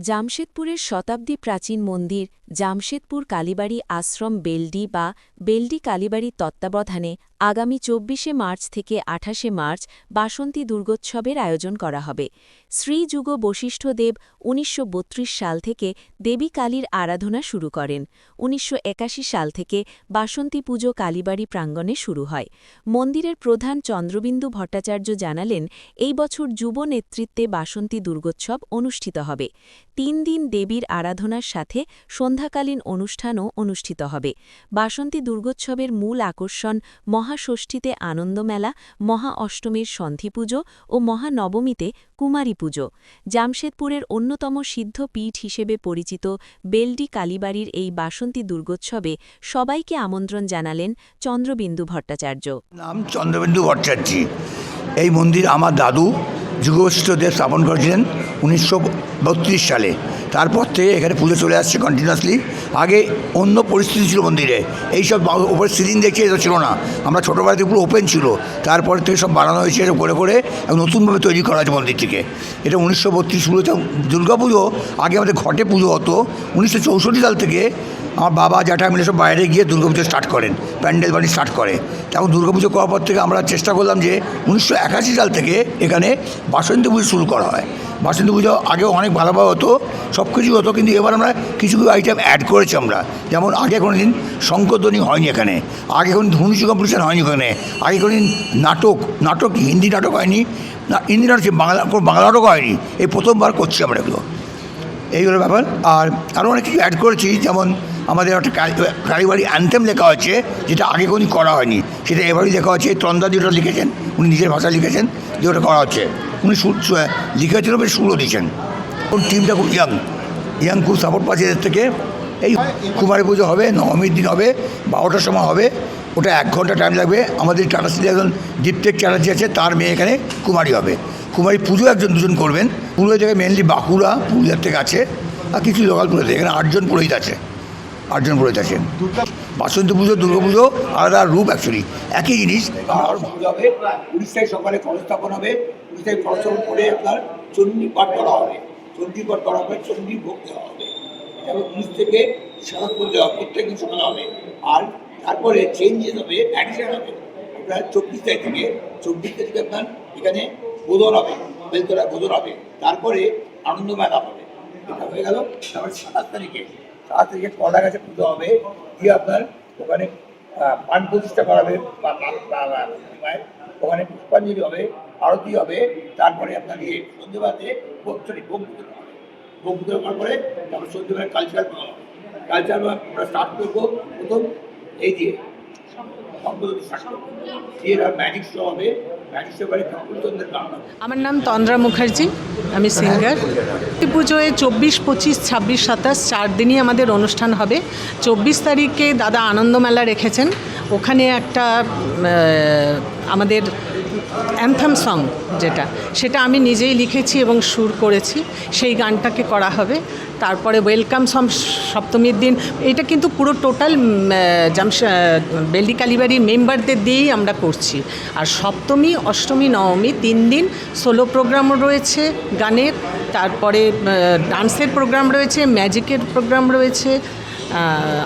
জামশেদপুরের শতাব্দী প্রাচীন মন্দির জামশেদপুর কালীবাড়ি আশ্রম বেলডি বা বেলডি কালীবাড়ির তত্ত্বাবধানে আগামী ২৪শে মার্চ থেকে ২৮শে মার্চ বাসন্তী দুর্গোৎসবের আয়োজন করা হবে। শ্রীযুগ বশিষ্ঠদেব ১৯৩২ সাল থেকে দেবী কালীর আরাধনা শুরু করেন। ১৯৮১ সাল থেকে বাসন্তী পুজো কালীবাড়ি প্রাঙ্গণে শুরু হয়। মন্দিরের প্রধান চন্দ্রবিন্দু ভট্টাচার্য জানালেন, এই বছর যুব নেতৃত্বে বাসন্তী দুর্গোৎসব অনুষ্ঠিত হবে। ৩ দিন দেবীর আরাধনার সাথে সন্ধ্যাকালীন অনুষ্ঠানও অনুষ্ঠিত হবে। বাসন্তী দুর্গোৎসবের মূল আকর্ষণ মহাষষ্ঠীতে আনন্দমেলা, মহা অষ্টমীর সন্ধি পুজো ও মহানবমীতে কুমারী পুজো। জামশেদপুরের অন্যতম সিদ্ধ পীঠ হিসেবে পরিচিত বেলডি কালীবাড়ির এই বাসন্তী দুর্গোৎসবে সবাইকে আমন্ত্রণ জানালেন চন্দ্রবিন্দু ভট্টাচার্য। নাম চন্দ্রবিন্দু ভট্টাচার্য। এই মন্দির আমার দাদু যুগবশিষ্ঠদেব স্থাপন করেছিলেন ১৯৩২ সালে। তারপর থেকে এখানে পুজো চলে আসছে কন্টিনিউয়াসলি। আগে অন্য পরিস্থিতি ছিল মন্দিরে, এইসব ওপরে সিলিং দেখছে এটা ছিল না, আমরা ছোটোবেলাতে পুরো ওপেন ছিল। তারপর থেকে সব বানানো হয়েছে, এসব করে করে নতুনভাবে তৈরি করা হয়েছে মন্দিরটিকে। এটা ১৯৩২ শুরু হয়েছে। দুর্গাপুজো আগে আমাদের ঘটে পুজো হতো। ১৯৬৪ সাল থেকে আমার বাবা জ্যাঠা মিলে সব বাইরে গিয়ে দুর্গাপুজো স্টার্ট করেন, প্যান্ডেল বাড়ি স্টার্ট করে। তখন দুর্গাপুজো করার পর থেকে আমরা চেষ্টা করলাম যে ১৯৮১ সাল থেকে এখানে বাসন্তী পুজো শুরু করা হয়। বাসন্তী পুজো আগেও অনেক ভালোভাবে হতো, সব কিছু হতো, কিন্তু এবার আমরা কিছু কিছু আইটেম অ্যাড করেছি আমরা। যেমন আগে কোনো দিন শঙ্করধ্বনি হয়নি এখানে, আগে কোনো ধনুচি কম্পিটিশন হয়নি এখানে, আগে কোনো দিন নাটক হিন্দি নাটক হয়নি, না হিন্দি নাটক বাংলা নাটক হয়নি, এই প্রথমবার করছি আমরা এগুলো। এইগুলো ব্যাপার। আর আরও অনেক কিছু অ্যাড করেছি, যেমন আমাদের একটা কালীবাড়ি অ্যান্থেম লেখা হয়েছে, যেটা আগে কোনোদিন করা হয়নি, সেটা এবারই লেখা হচ্ছে। তন্দাদি ওটা লিখেছেন, উনি নিজের ভাষায় লিখেছেন যে ওটা করা হচ্ছে। উনি লিখেছেন, বেশ সুরও দিয়েছেন। টিমটা খুব ইয়াং খুব সাপোর্ট পাচ্ছে এদের থেকে। এই কুমারী পুজো হবে, নবমীর দিন হবে, 12টার সময় হবে। ওটা 1 ঘন্টা টাইম লাগবে। আমাদের টাটা স্টিলে একজন দীপ্তেক চ্যাটার্জি আছে, তার মেয়ে এখানে কুমারী হবে। কুমারী পুজো দুজন করবেন। পুরুলিয়া থেকে মেনলি বাঁকুড়া পুরুলিয়ার থেকে আছে, আর কিছু লোকাল পুরোহিত। এখানে 8 জন পুরোহিত আছে। বাসন্তী পুজো দুর্গা পুজো আলাদা রূপ, অ্যাকচুয়ালি একই জিনিস। আরও ভালো হবে। উড়িষ্যায় সকালে কলস্থাপন হবে। উড়িষ্যায় কলস্থাপন করে আপনার চণ্ডী পাঠ করা হবে। চণ্ডী পাঠ করার পরে চণ্ডী ভোগ দেওয়া হবে। এটা 19 থেকে 7 পর্যন্ত দেওয়া, প্রত্যেকদিন সকালে হবে। আর তারপরে চেঞ্জেস হবে, অ্যাডিশন হবে। আপনার 24 তারিখ থেকে আপনার এখানে বোধন হবে, বেলতলায় বোধন হবে। তারপরে আনন্দমেলা হবে। এটা হয়ে গেল। তারপরে 27 তারিখে কলা গাছে পুজো হবে, দিয়ে আপনার ওখানে পান প্রতিষ্ঠা করাবে, ওখানে পুষ্পাঞ্জলি হবে, আরতি হবে। তারপরে আপনার সন্ধ্যেবেলাতে ভোগ বিতরণ হবে। ভোগ বিতরণ করার পরে তারপর সন্ধ্যেবেলায় কালচারাল প্রোগ্রাম হবে। কালচারাল আমরা স্টার্ট করবো প্রথম এই দিয়ে ম্যাজিক শো হবে। আমার নাম তন্দ্রা মুখার্জি, আমি সিঙ্গার। পুজোয় 24, 25, 26, 27 4 দিনই আমাদের অনুষ্ঠান হবে। 24 তারিখে দাদা আনন্দমেলা রেখেছেন, ওখানে একটা আমাদের অ্যান্থেম সং সেটা আমি নিজেই লিখেছি এবং সুর করেছি, সেই গানটাকে করা হবে। তারপরে ওয়েলকাম সপ্তমীর দিন, এটা কিন্তু পুরো টোটাল বেলডি কালীবাড়ির মেম্বারদের দিয়েই আমরা করছি। আর সপ্তমী, অষ্টমী, নবমী 3 দিন সোলো প্রোগ্রাম রয়েছে গানের, তারপরে ডান্সের প্রোগ্রাম রয়েছে, ম্যাজিকের প্রোগ্রাম রয়েছে,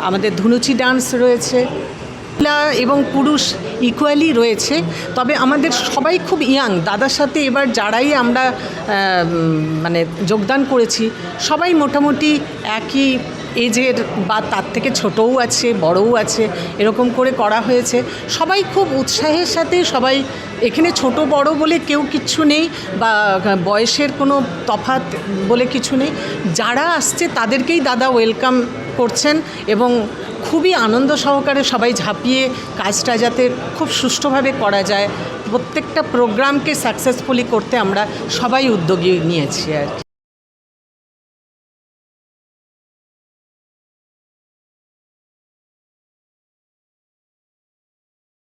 আমাদের ধুনুচি ডান্স রয়েছে এবং পুরুষ ইকুয়ালি রয়েছে। তবে আমাদের সবাই খুব ইয়াং, দাদার সাথে এবার যারাই আমরা মানে যোগদান করেছি সবাই মোটামুটি একই এজের বা তার থেকে ছোটও আছে, বড়ও আছে, এরকম করে করা হয়েছে। সবাই খুব উৎসাহের সাথে, সবাই এখানে ছোট বড় বলে কেউ কিচ্ছু নেই, বা বয়সের কোনো তফাৎ বলে কিছু নেই। যারা আসছে তাদেরকেই দাদা ওয়েলকাম করছেন এবং খুবই আনন্দ সহকারে সবাই ঝাঁপিয়ে কাজটা যাতে খুব সুষ্ঠুভাবে করা যায়, প্রত্যেকটা প্রোগ্রামকে সাকসেসফুলি করতে আমরা সবাই উদ্যোগী নিয়েছি আর কি।